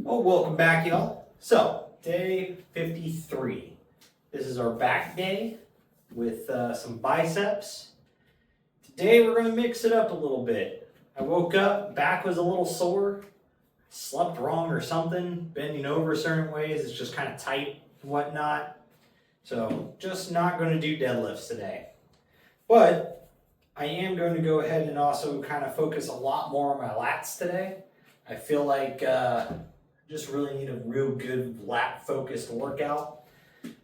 Well, welcome back, y'all. So, day 53. This is our back day with some biceps. Today we're going to mix it up a little bit. I woke up, back was a little sore, slept wrong or something, bending over certain ways, it's just kind of tight and whatnot. So, just not going to do deadlifts today. But, I am going to go ahead and also kind of focus a lot more on my lats today. I feel like just really need a real good lat focused workout.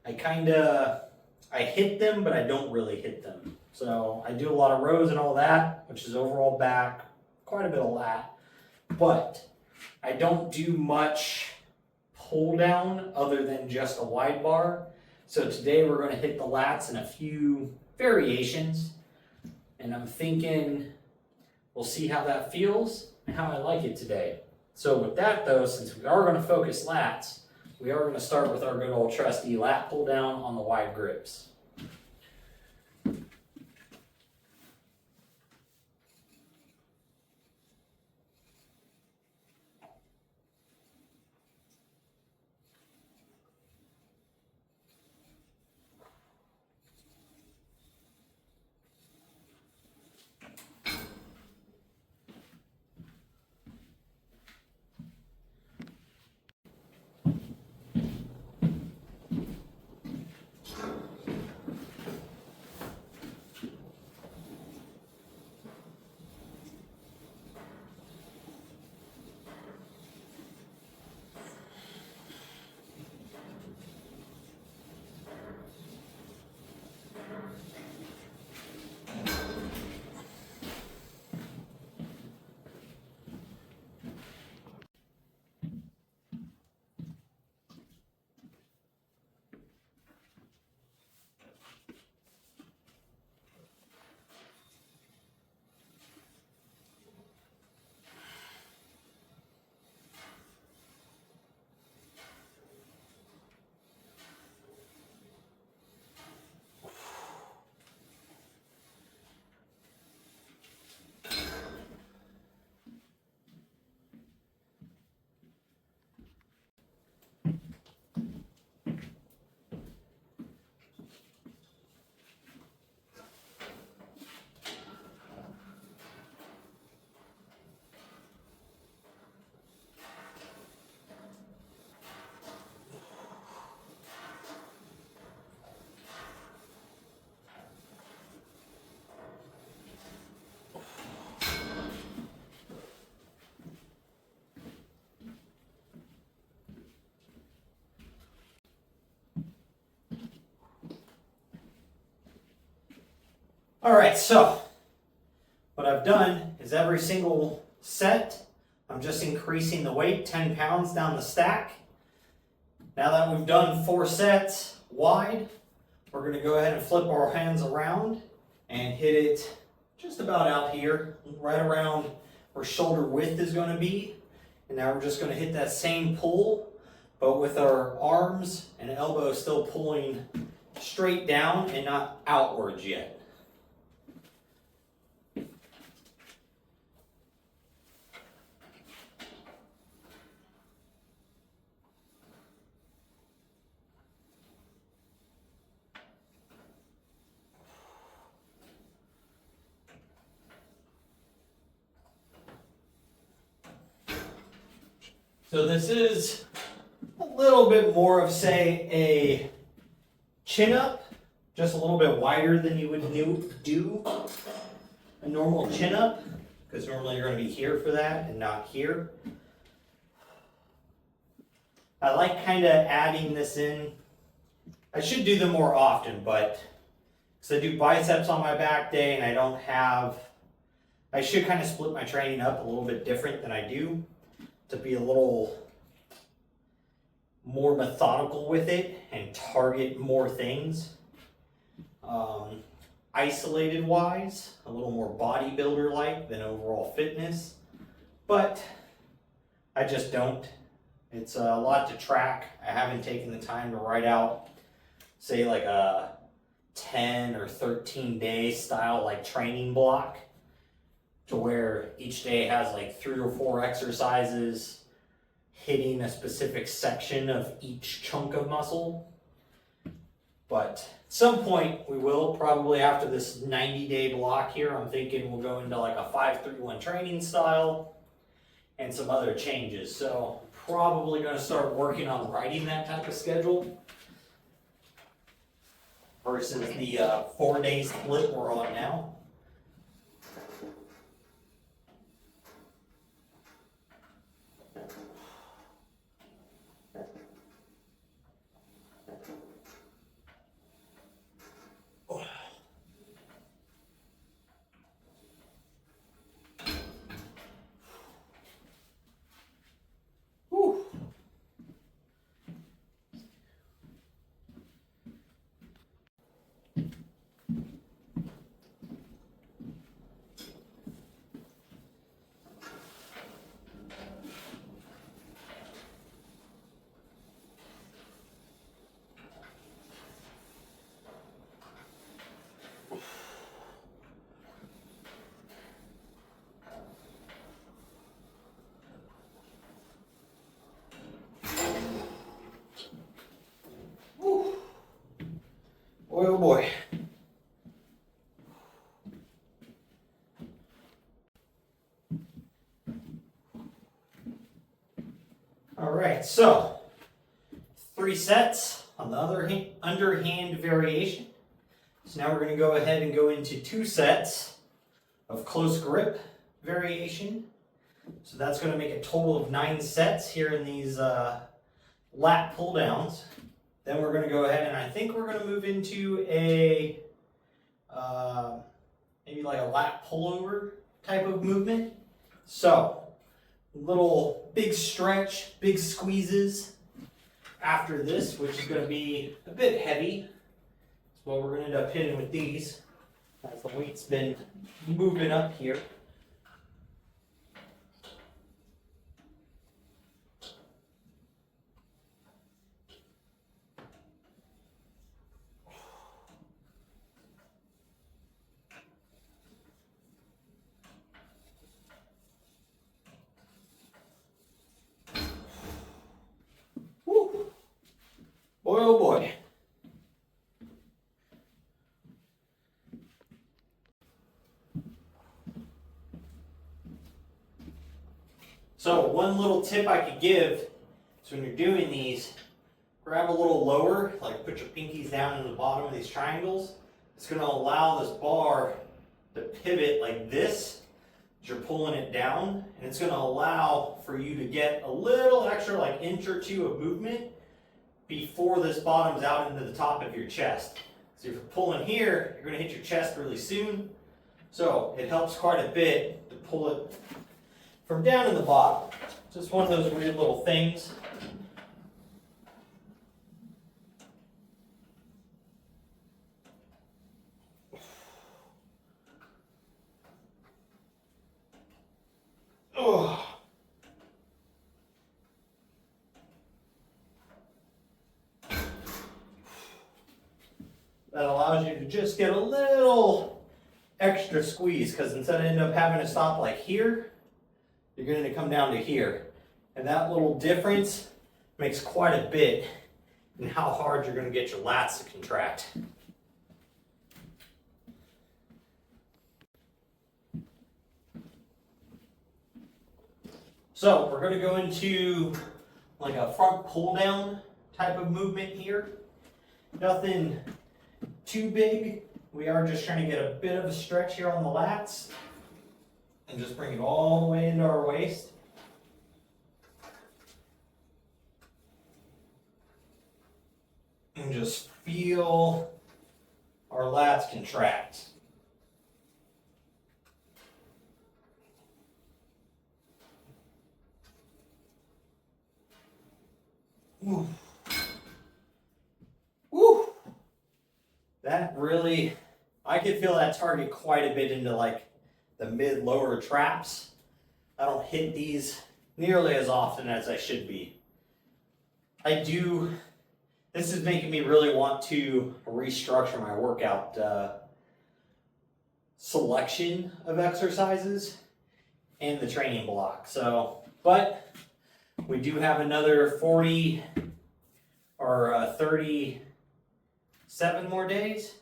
I hit them, but I don't really hit them. So I do a lot of rows and all that, which is overall back, quite a bit of lat, but I don't do much pull down other than just a wide bar. So today we're going to hit the lats in a few variations, and I'm thinking we'll see how that feels and how I like it today. So with that though, since we are going to focus lats, we are going to start with our good old trusty lat pull down on the wide grips. All right, so what I've done is every single set, I'm just increasing the weight 10 pounds down the stack. Now that we've done 4 sets wide, we're going to go ahead and flip our hands around and hit it just about out here, right around where shoulder width is going to be. And now we're just going to hit that same pull, but with our arms and elbows still pulling straight down and not outwards yet. So this is a little bit more of, say, a chin-up, just a little bit wider than you would do a normal chin-up, because normally you're going to be here for that and not here. I like kind of adding this in. I should do them more often, but because I do biceps on my back day and I should kind of split my training up a little bit different than I do, to be a little more methodical with it and target more things. Isolated wise, a little more bodybuilder like than overall fitness, but I just don't. It's a lot to track. I haven't taken the time to write out, say, like a 10 or 13 day style like training block, to where each day has like 3 or 4 exercises, hitting a specific section of each chunk of muscle. But at some point we will, probably after this 90-day block here, I'm thinking we'll go into like a 5-3-1 training style and some other changes. So probably going to start working on writing that type of schedule versus the 4-day split we're on now. Boy, oh boy. All right, so 3 sets on the other underhand variation. So now we're going to go ahead and go into 2 sets of close grip variation. So that's going to make a total of 9 sets here in these lat pull downs. Then we're going to go ahead and I think we're going to move into a maybe like a lat pullover type of movement. So little big stretch, big squeezes after this, which is going to be a bit heavy. That's what we're going to end up hitting with these as the weight's been moving up here. Boy, oh boy. So one little tip I could give is when you're doing these, grab a little lower, like put your pinkies down in the bottom of these triangles. It's going to allow this bar to pivot like this as you're pulling it down, and it's going to allow for you to get a little extra like inch or 2 of movement before this bottoms out into the top of your chest. So if you're pulling here, you're going to hit your chest really soon. So it helps quite a bit to pull it from down in the bottom. Just one of those weird little things. Oh. That allows you to just get a little extra squeeze, because instead of end up having to stop like here, you're going to come down to here. And that little difference makes quite a bit in how hard you're going to get your lats to contract. So we're going to go into like a front pull down type of movement here. Nothing too big. We are just trying to get a bit of a stretch here on the lats and just bring it all the way into our waist. And just feel our lats contract. Ooh. Woo! That really, I could feel that target quite a bit into like the mid-lower traps. I don't hit these nearly as often as I should be. This is making me really want to restructure my workout selection of exercises and the training block. So, but We do have another 40 or 37 more days.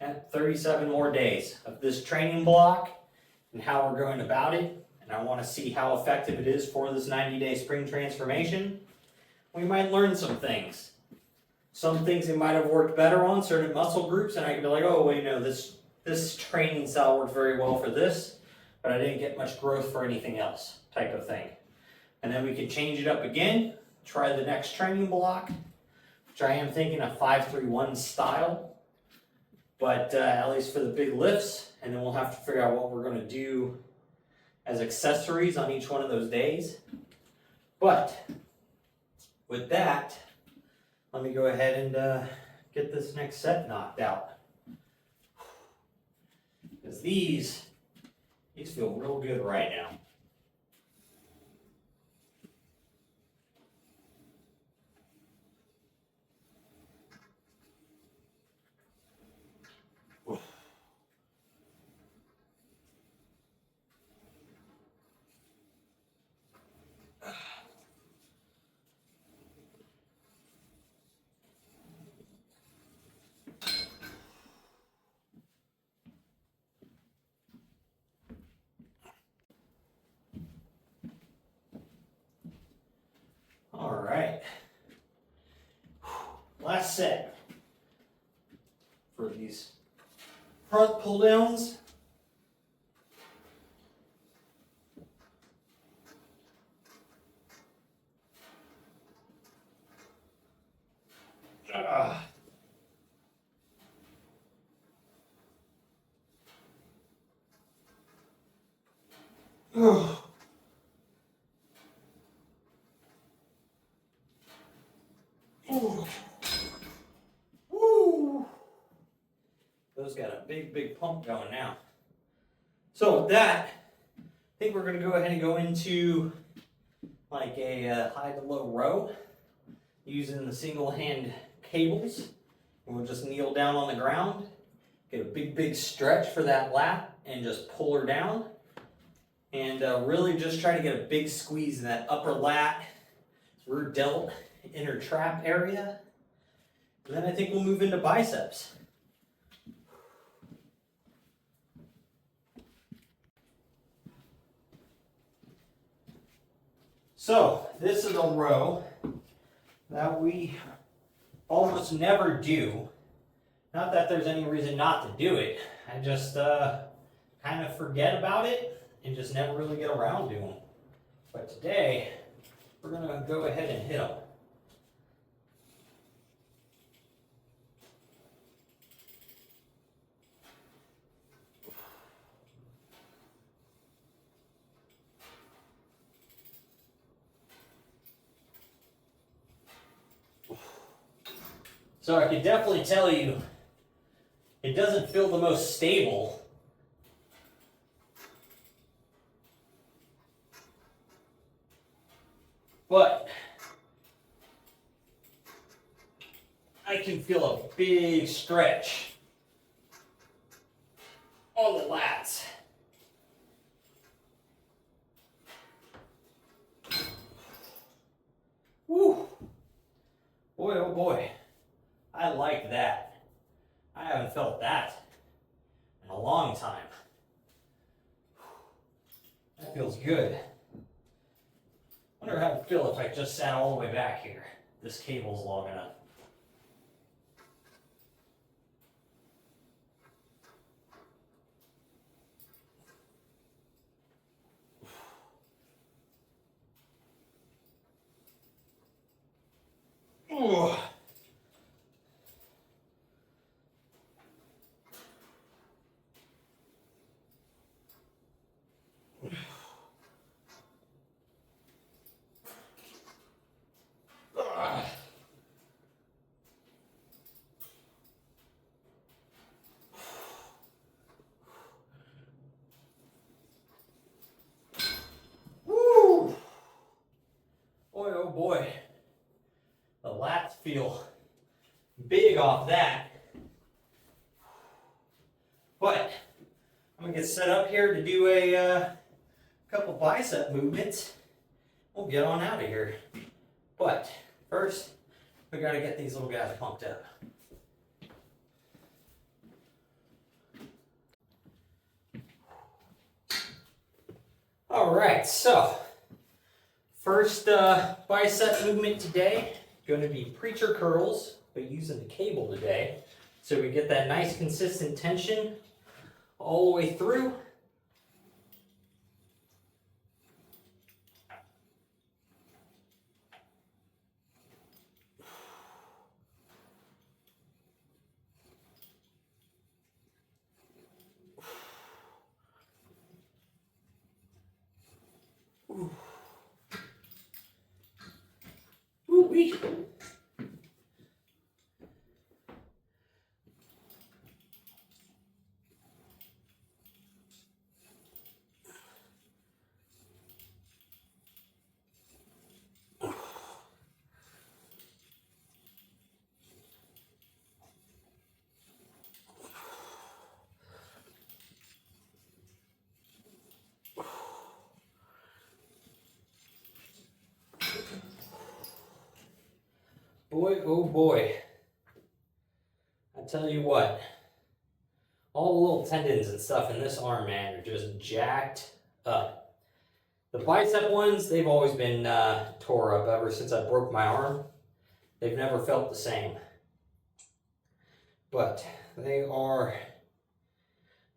And 37 more days of this training block and how we're going about it. And I want to see how effective it is for this 90-day spring transformation. We might learn some things. Some things that might have worked better on certain muscle groups, and I can be like, oh, wait, no, this training style worked very well for this, but I didn't get much growth for anything else, type of thing. And then we can change it up again, try the next training block, which I am thinking a 5-3-1 style, but at least for the big lifts, and then we'll have to figure out what we're going to do as accessories on each one of those days. But with that, let me go ahead and get this next set knocked out. Because these feel real good right now. All right, last set for these front pull downs. Woo! Those got a big pump going now. So with that, I think we're going to go ahead and go into like a high to low row using the single hand cables. And we'll just kneel down on the ground, get a big stretch for that lat, and just pull her down. And really just try to get a big squeeze in that upper lat, rear delt, inner trap area. And then I think we'll move into biceps. So this is a row that we almost never do. Not that there's any reason not to do it. I just kind of forget about it and just never really get around to them. But today, we're going to go ahead and hit them. So I can definitely tell you, it doesn't feel the most stable. But I can feel a big stretch on the lats. Woo! Boy, oh boy. I like that. I haven't felt that in a long time. That feels good. Wonder how it'd feel if I just sat all the way back here. This cable's long enough. Ooh. Oh boy, the lats feel big off that. But I'm gonna get set up here to do a couple bicep movements. we'll get on out of here. But first, we gotta get these little guys pumped up. All right, so first bicep movement today, going to be preacher curls, but using the cable today. So we get that nice consistent tension all the way through. Ooh-wee. Boy, oh boy. I tell you what, all the little tendons and stuff in this arm, man, are just jacked up. The bicep ones, they've always been tore up ever since I broke my arm. They've never felt the same. But they are a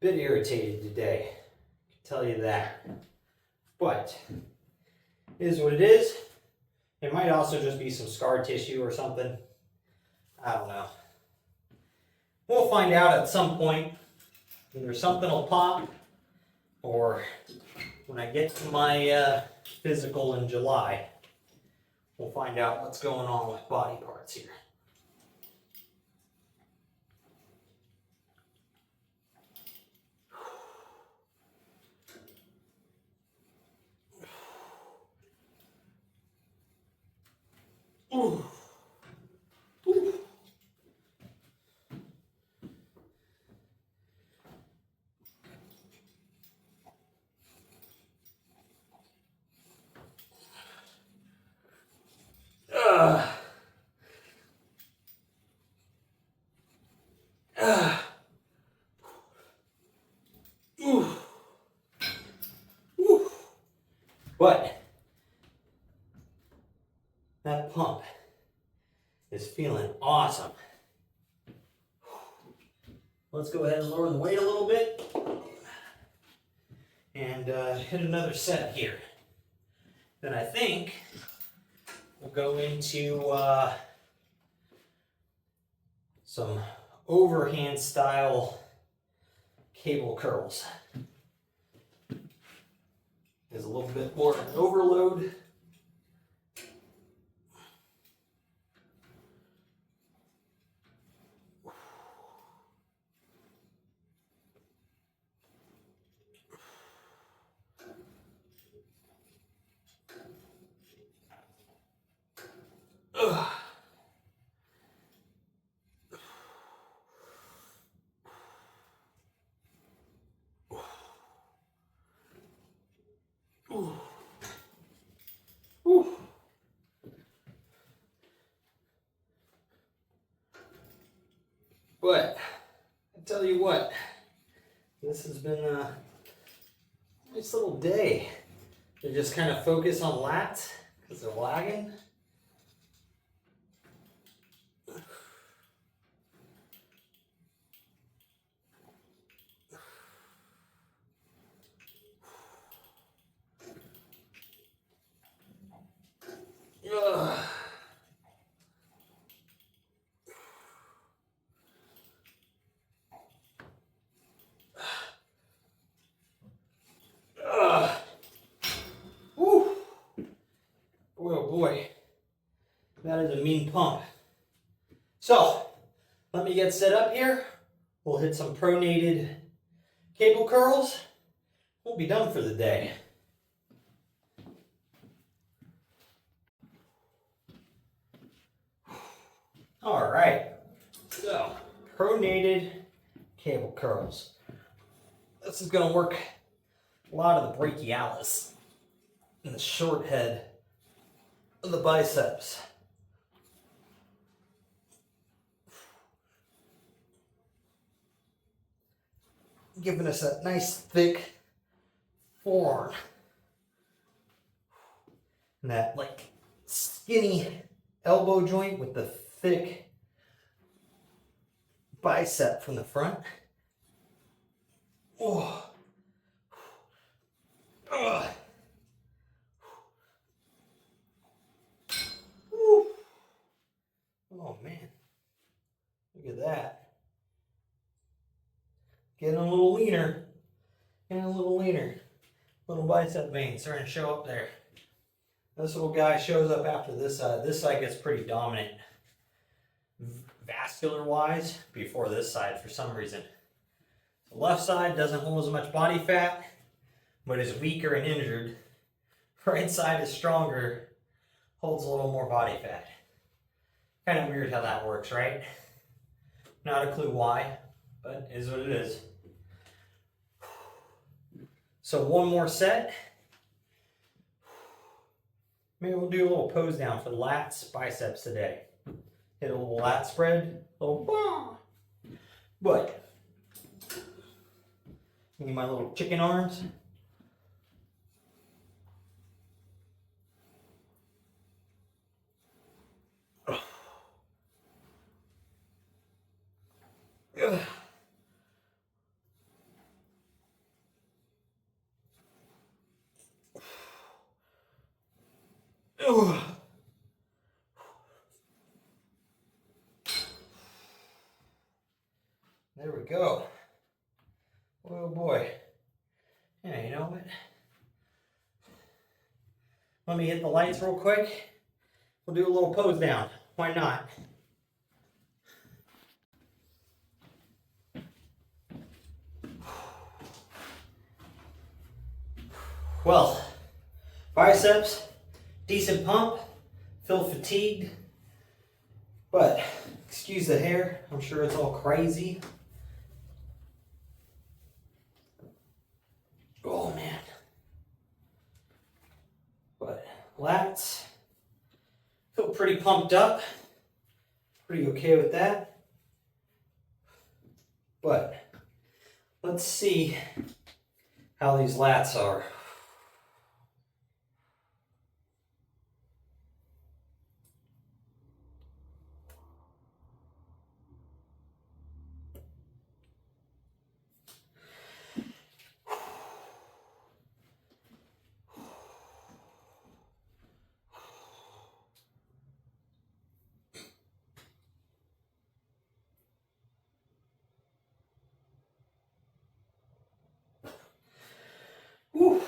bit irritated today, I can tell you that. But it is what it is. It might also just be some scar tissue or something. I don't know. We'll find out at some point. Either something will pop, or when I get to my physical in July, we'll find out what's going on with body parts here. Ooh. Ooh. Ooh. Ooh. But that pump is feeling awesome. Let's go ahead and lower the weight a little bit and hit another set here. Then I think we'll go into some overhand style cable curls. There's a little bit more overload. Ugh. Ooh. Ooh. But I tell you what, this has been a nice little day to just kind of focus on lats because they're lagging. Ugh. Woo. Boy, oh boy, that is a mean pump. So, let me get set up here. We'll hit some pronated cable curls. We'll be done for the day. All right, so pronated cable curls. This is going to work a lot of the brachialis and the short head the biceps. Giving us a nice thick forearm. And that like skinny elbow joint with the thick bicep from the front. Oh. Ugh. Woo. Oh man, look at that. Getting a little leaner, getting a little leaner. Little bicep vein starting to show up there. This little guy shows up after this side. This side gets pretty dominant vascular wise before this side for some reason. The left side doesn't hold as much body fat, but is weaker and injured. Right side is stronger, holds a little more body fat. Kind of weird how that works, right? Not a clue why, but it is what it is. So one more set. Maybe we'll do a little pose down for the lats, biceps today. Hit a little lat spread, a little bah. But give me my little chicken arms. Ugh. Ugh. There we go. Oh boy. Yeah, you know what? Let me hit the lights real quick. We'll do a little pose down. Why not? Well, biceps, decent pump, feel fatigued, but excuse the hair, I'm sure it's all crazy. Oh man. But lats, feel pretty pumped up, pretty okay with that. But let's see how these lats are. Whew.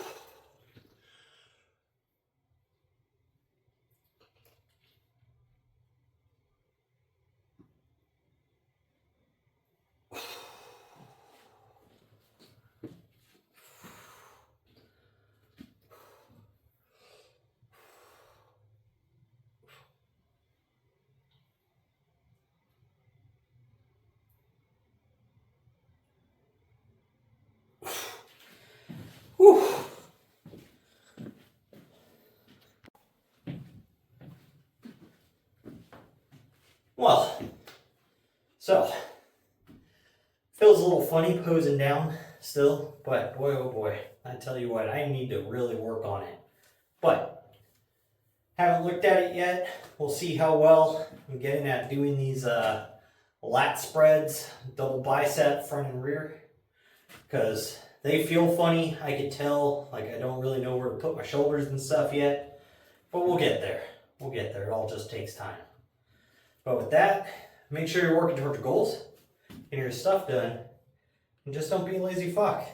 Whew. Well, so feels a little funny posing down still, but boy oh boy, I tell you what, I need to really work on it. But haven't looked at it yet. We'll see how well I'm getting at doing these lat spreads, double bicep, front and rear, because they feel funny. I can tell, like I don't really know where to put my shoulders and stuff yet, but we'll get there. We'll get there. It all just takes time. But with that, make sure you're working towards your goals, getting your stuff done, and just don't be a lazy fuck.